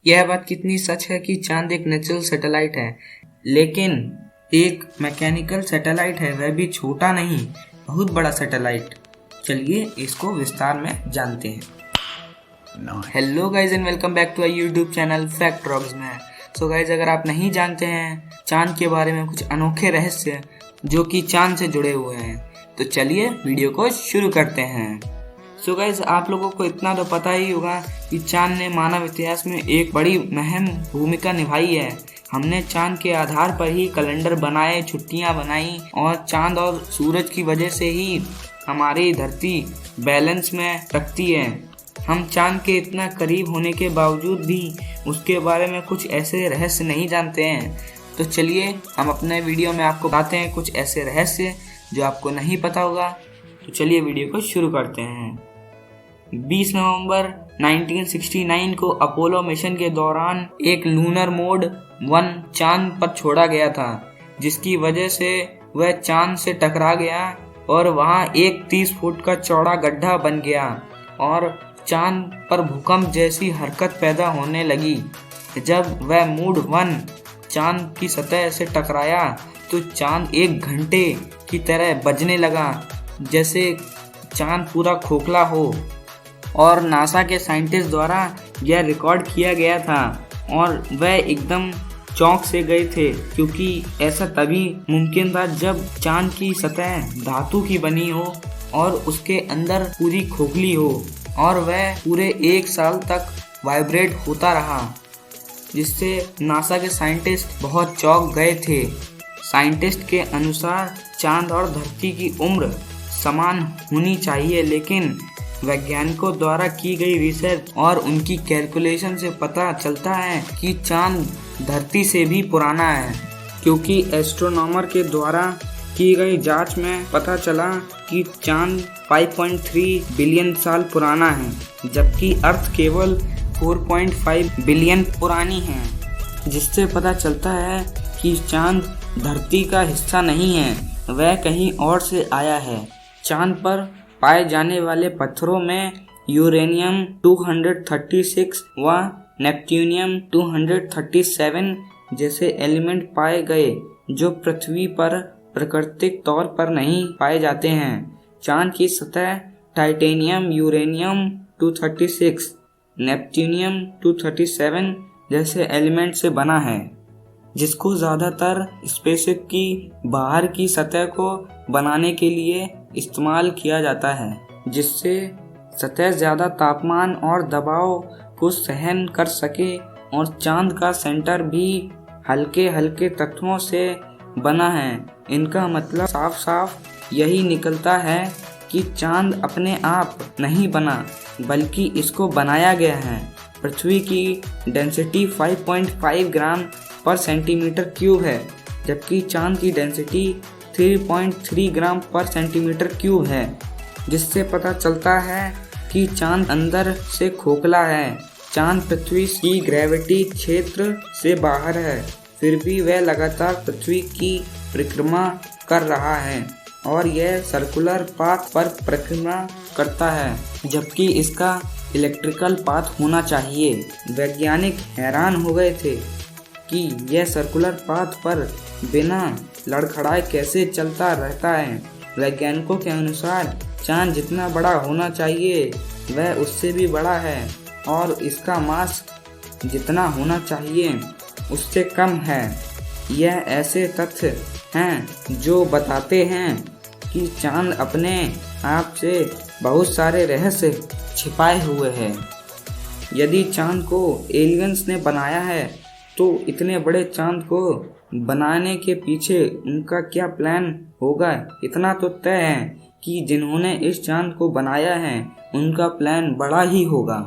यह बात कितनी सच है कि चांद एक नेचुरल सैटेलाइट है, लेकिन एक मैकेनिकल सैटेलाइट है, वह भी छोटा नहीं, बहुत बड़ा सैटेलाइट। चलिए इसको विस्तार में जानते हैं। Hello guys and welcome back to our YouTube channel Fact Rocks में। सो गाइज, अगर आप नहीं जानते हैं चांद के बारे में कुछ अनोखे रहस्य जो कि चांद से जुड़े हुए हैं, तो चलिए वीडियो को शुरू करते हैं। सो गाइज, आप लोगों को इतना तो पता ही होगा कि चांद ने मानव इतिहास में एक बड़ी अहम भूमिका निभाई है। हमने चांद के आधार पर ही कैलेंडर बनाए, छुट्टियां बनाई और चांद और सूरज की वजह से ही हमारी धरती बैलेंस में रखती है। हम चांद के इतना करीब होने के बावजूद भी उसके बारे में कुछ ऐसे रहस्य नहीं जानते हैं। तो चलिए हम अपने वीडियो में आपको बताते हैं कुछ ऐसे रहस्य जो आपको नहीं पता होगा। तो चलिए वीडियो को शुरू करते हैं। 20 नवंबर 1969 को अपोलो मिशन के दौरान एक लूनर मोड 1 चांद पर छोड़ा गया था, जिसकी वजह से वह चांद से टकरा गया और वहां एक 30 फुट का चौड़ा गड्ढा बन गया और चांद पर भूकंप जैसी हरकत पैदा होने लगी। जब वह मूड 1 चांद की सतह से टकराया तो चांद एक घंटे की तरह बजने लगा, जैसे चांद पूरा खोखला हो। और नासा के साइंटिस्ट द्वारा यह रिकॉर्ड किया गया था और वह एकदम चौंक से गए थे, क्योंकि ऐसा तभी मुमकिन था जब चांद की सतह धातु की बनी हो और उसके अंदर पूरी खोखली हो, और वह पूरे 1 साल तक वाइब्रेट होता रहा, जिससे नासा के साइंटिस्ट बहुत चौंक गए थे। साइंटिस्ट के अनुसार चांद और धरती की उम्र समान होनी चाहिए, लेकिन वैज्ञानिकों द्वारा की गई रिसर्च और उनकी कैलकुलेशन से पता चलता है कि चांद धरती से भी पुराना है, क्योंकि एस्ट्रोनॉमर के द्वारा की गई जांच में पता चला कि चांद 5.3 बिलियन साल पुराना है, जबकि अर्थ केवल 4.5 बिलियन पुरानी है, जिससे पता चलता है कि चांद धरती का हिस्सा नहीं है, वह कहीं और से आया है। चांद पर पाए जाने वाले पत्थरों में यूरेनियम 236 व नेपट्यूनियम 237 जैसे एलिमेंट पाए गए, जो पृथ्वी पर प्राकृतिक तौर पर नहीं पाए जाते हैं। चांद की सतह टाइटेनियम, यूरेनियम 236, नेपट्यूनियम 237 जैसे एलिमेंट से बना है, जिसको ज़्यादातर स्पेसशिप की बाहर की सतह को बनाने के लिए इस्तेमाल किया जाता है, जिससे सतह ज़्यादा तापमान और दबाव को सहन कर सके। और चांद का सेंटर भी हल्के हल्के तत्वों से बना है। इनका मतलब साफ साफ यही निकलता है कि चांद अपने आप नहीं बना, बल्कि इसको बनाया गया है। पृथ्वी की डेंसिटी 5.5 ग्राम पर सेंटीमीटर क्यूब है, जबकि चांद की डेंसिटी 3.3 ग्राम पर सेंटीमीटर क्यूब है, जिससे पता चलता है कि चांद अंदर से खोखला है। चांद पृथ्वी की ग्रेविटी क्षेत्र से बाहर है, फिर भी वह लगातार पृथ्वी की परिक्रमा कर रहा है और यह सर्कुलर पाथ पर परिक्रमा करता है, जबकि इसका इलेक्ट्रिकल पाथ होना चाहिए। वैज्ञानिक हैरान हो गए थे कि यह सर्कुलर पाथ पर बिना लड़खड़ाए कैसे चलता रहता है। वैज्ञानिकों के अनुसार चांद जितना बड़ा होना चाहिए वह उससे भी बड़ा है, और इसका मास जितना होना चाहिए उससे कम है। यह ऐसे तथ्य हैं जो बताते हैं कि चांद अपने आप से बहुत सारे रहस्य छिपाए हुए हैं। यदि चांद को एलियंस ने बनाया है, तो इतने बड़े चांद को बनाने के पीछे उनका क्या प्लान होगा, इतना तो तय है कि जिन्होंने इस चांद को बनाया है उनका प्लान बड़ा ही होगा।